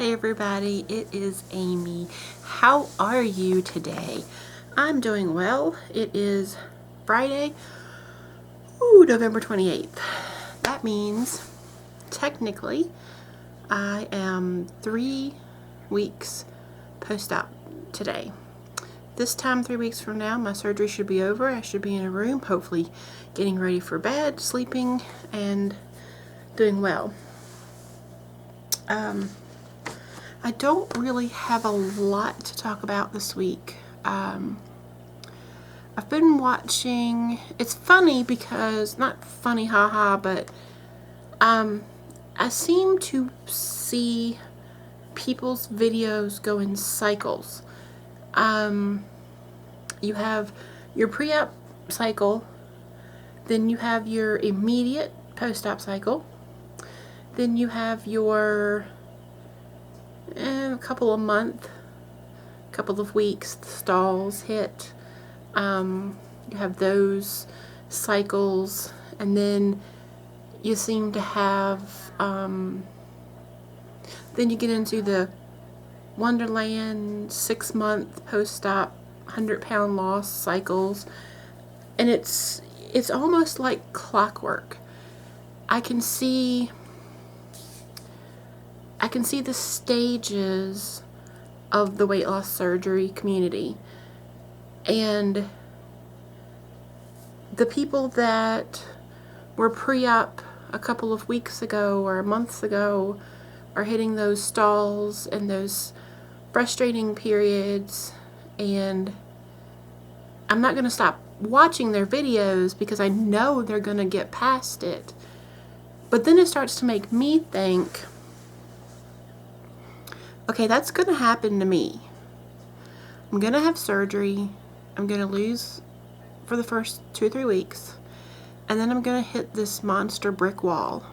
Hey everybody, it is Amy. How are you today? I'm doing well. It is Friday, November 28th. That means technically I am 3 weeks post-op today. This time 3 weeks from now my surgery should be over. I should be in a room, hopefully getting ready for bed, sleeping, and doing well. I don't really have a lot to talk about this week. I've been watching, it's funny because, not funny haha, but I seem to see people's videos go in cycles. You have your pre-op cycle, then you have your immediate post-op cycle, then you have your couple of weeks, the stalls hit. You have those cycles, and then you seem to have, then you get into the Wonderland 6-month post-op 100-pound loss cycles, and it's almost like clockwork. I can see the stages of the weight loss surgery community, and the people that were pre-op a couple of weeks ago or months ago are hitting those stalls and those frustrating periods, and I'm not going to stop watching their videos because I know they're going to get past it. But then it starts to make me think, okay, that's going to happen to me. I'm going to have surgery. I'm going to lose for the first 2 or 3 weeks. And then I'm going to hit this monster brick wall.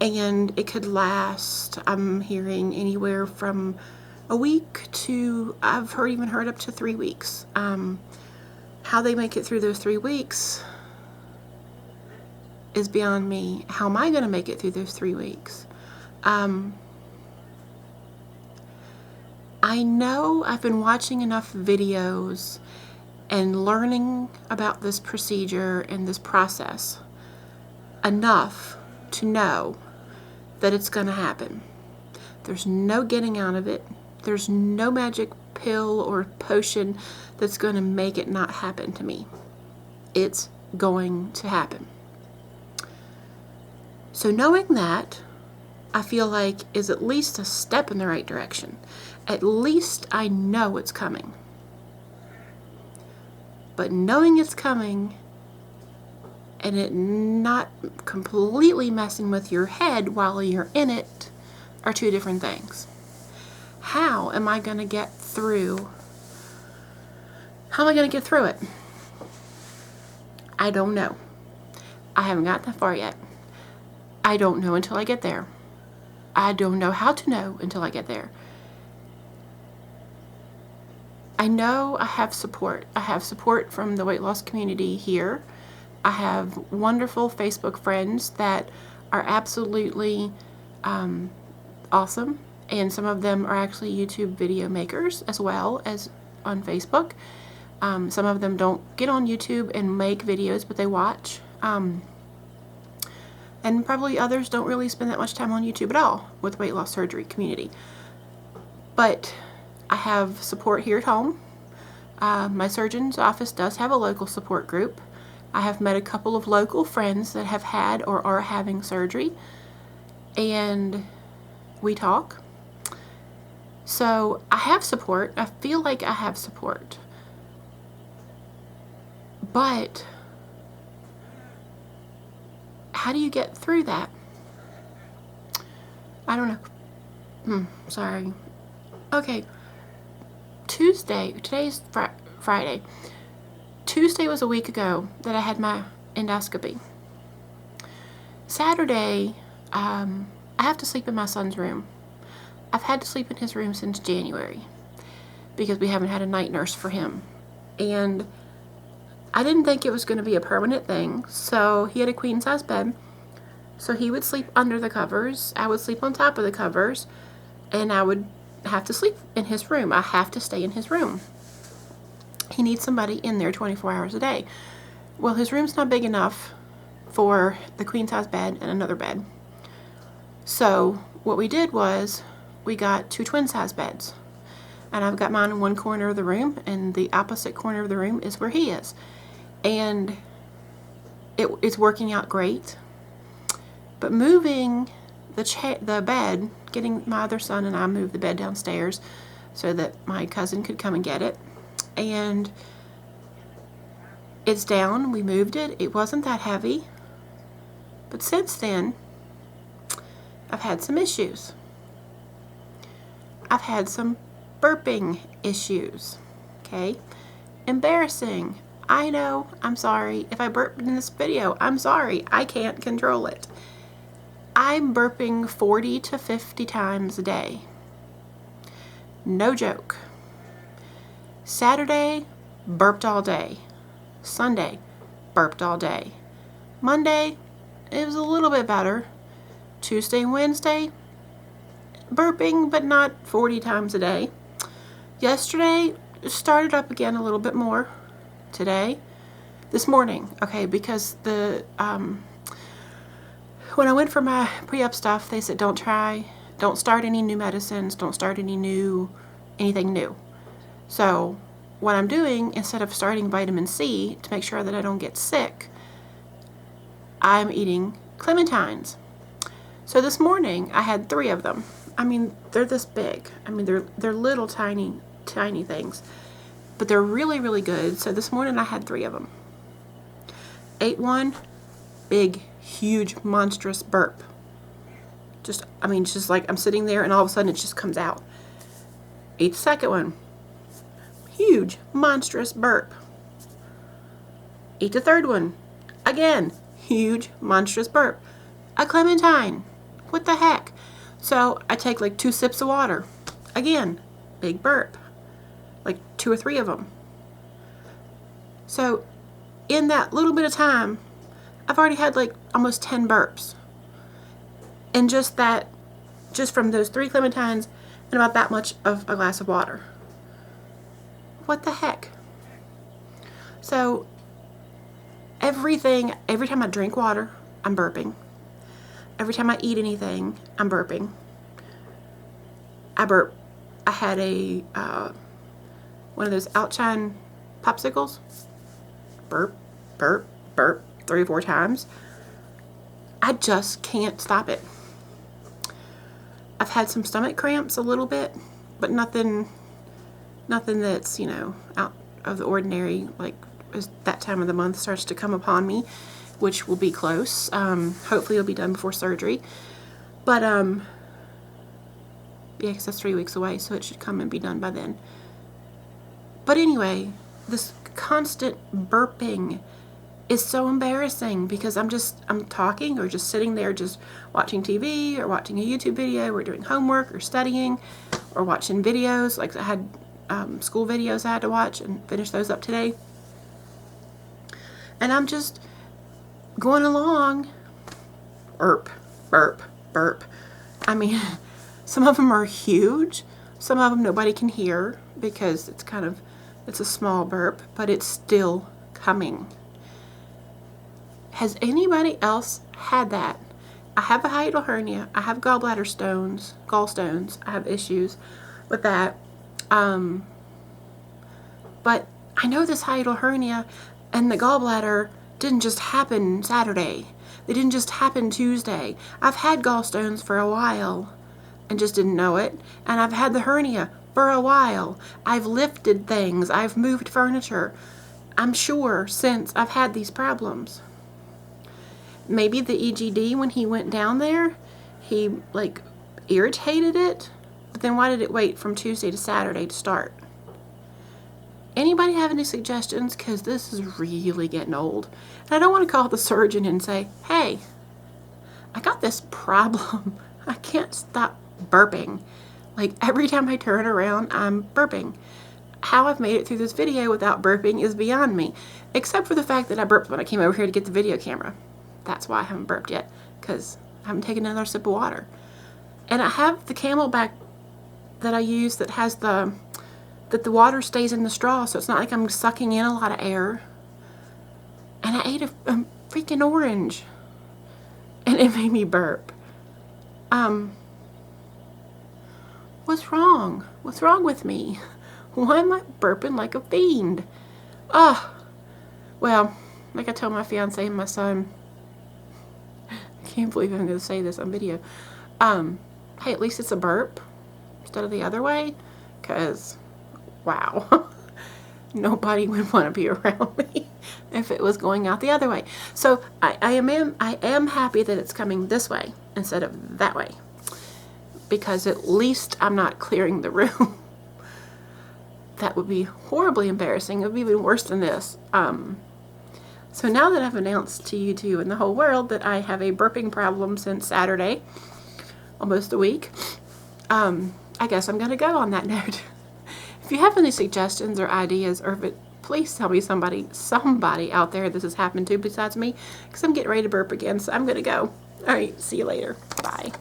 And it could last, I'm hearing, anywhere from a week to, I've even heard up to 3 weeks. How they make it through those 3 weeks is beyond me. How am I going to make it through those 3 weeks? I know I've been watching enough videos and learning about this procedure and this process enough to know that it's going to happen. There's no getting out of it. There's no magic pill or potion that's going to make it not happen to me. It's going to happen. So knowing that, I feel like is at least a step in the right direction. At least I know it's coming. But knowing it's coming and it not completely messing with your head while you're in it are two different things. How am I going to get through? How am I going to get through it? I don't know. I haven't got that far yet. I don't know until I get there. I don't know how to know until I get there. I know I have support. I have support from the weight loss community here. I have wonderful Facebook friends that are absolutely awesome, and some of them are actually YouTube video makers as well as on Facebook. Some of them don't get on YouTube and make videos, but they watch. And probably others don't really spend that much time on YouTube at all with weight loss surgery community. But I have support here at home. My surgeon's office does have a local support group. I have met a couple of local friends that have had or are having surgery, and we talk. So I have support. I feel like I have support. But how do you get through that? I don't know. Sorry. Okay. Today's Friday. Tuesday was a week ago that I had my endoscopy. Saturday, I have to sleep in my son's room. I've had to sleep in his room since January because we haven't had a night nurse for him. And I didn't think it was going to be a permanent thing, so he had a queen size bed. So he would sleep under the covers, I would sleep on top of the covers, and I would have to sleep in his room. I have to stay in his room. He needs somebody in there 24 hours a day. Well, his room's not big enough for the queen size bed and another bed. So what we did was we got 2 twin size beds. And I've got mine in one corner of the room, and the opposite corner of the room is where he is. And it's working out great. But moving the bed, getting my other son and I moved the bed downstairs so that my cousin could come and get it. And it's down. We moved it. It wasn't that heavy. But since then, I've had some issues. I've had some burping issues. Okay? Embarrassing. I know. I'm sorry. If I burped in this video, I'm sorry. I can't control it. I'm burping 40 to 50 times a day. No joke. Saturday, burped all day. Sunday, burped all day. Monday, it was a little bit better. Tuesday and Wednesday, burping, but not 40 times a day. Yesterday, started up again a little bit more. Today, this morning, okay, because when I went for my pre-op stuff, they said don't start any new medicines, don't start anything new. So what I'm doing, instead of starting vitamin C to make sure that I don't get sick, I'm eating clementines. So this morning I had 3 of them. I mean, they're this big. I mean, they're little tiny things, but they're really, really good. So this morning I had 3 of them. Ate one, big, huge, monstrous burp. Just like I'm sitting there and all of a sudden it just comes out. Ate the second one. Huge, monstrous burp. Ate the third one. Again, huge, monstrous burp. A clementine. What the heck? So I take like 2 sips of water. Again, big burp. Like 2 or 3 of them. So in that little bit of time, I've already had like almost 10 burps. And just from those 3 clementines and about that much of a glass of water. What the heck? So every time I drink water, I'm burping. Every time I eat anything, I'm burping. I burp. I had one of those Outshine popsicles. Burp, burp, burp, 3 or 4 times. I just can't stop it. I've had some stomach cramps a little bit, but nothing that's, out of the ordinary, like as that time of the month starts to come upon me, which will be close. Hopefully it'll be done before surgery. But, yeah, because that's 3 weeks away, so it should come and be done by then. But anyway, this constant burping is so embarrassing because I'm talking or just sitting there just watching TV or watching a YouTube video or doing homework or studying or watching videos. Like I had school videos I had to watch and finish those up today. And I'm just going along. Burp, burp, burp. I mean, some of them are huge. Some of them nobody can hear because it's a small burp, but it's still coming. Has anybody else had that? I have a hiatal hernia. I have gallstones. I have issues with that. But I know this hiatal hernia and the gallbladder didn't just happen Saturday. They didn't just happen Tuesday. I've had gallstones for a while and just didn't know it. And I've had the hernia for a while. I've lifted things. I've moved furniture. I'm sure since I've had these problems. Maybe the EGD, when he went down there, he like irritated it, but then why did it wait from Tuesday to Saturday to start? Anybody have any suggestions? Because this is really getting old. And I don't want to call the surgeon and say, hey, I got this problem. I can't stop burping. Like every time I turn around, I'm burping. How I've made it through this video without burping is beyond me. Except for the fact that I burped when I came over here to get the video camera. That's why I haven't burped yet, because I haven't taken another sip of water. And I have the Camelback that I use that has that the water stays in the straw, so it's not like I'm sucking in a lot of air. And I ate a freaking orange, and it made me burp. What's wrong? What's wrong with me? Why am I burping like a fiend? Well, like I told my fiance and my son, I can't believe I'm going to say this on video. Hey, at least it's a burp instead of the other way, because, wow, nobody would want to be around me if it was going out the other way. So I am happy that it's coming this way instead of that way, because at least I'm not clearing the room. That would be horribly embarrassing. It would be even worse than this. So now that I've announced to you two and the whole world that I have a burping problem since Saturday, almost a week, I guess I'm going to go on that note. If you have any suggestions or ideas, or if it, please tell me somebody out there this has happened to besides me, because I'm getting ready to burp again, so I'm going to go. All right, see you later. Bye.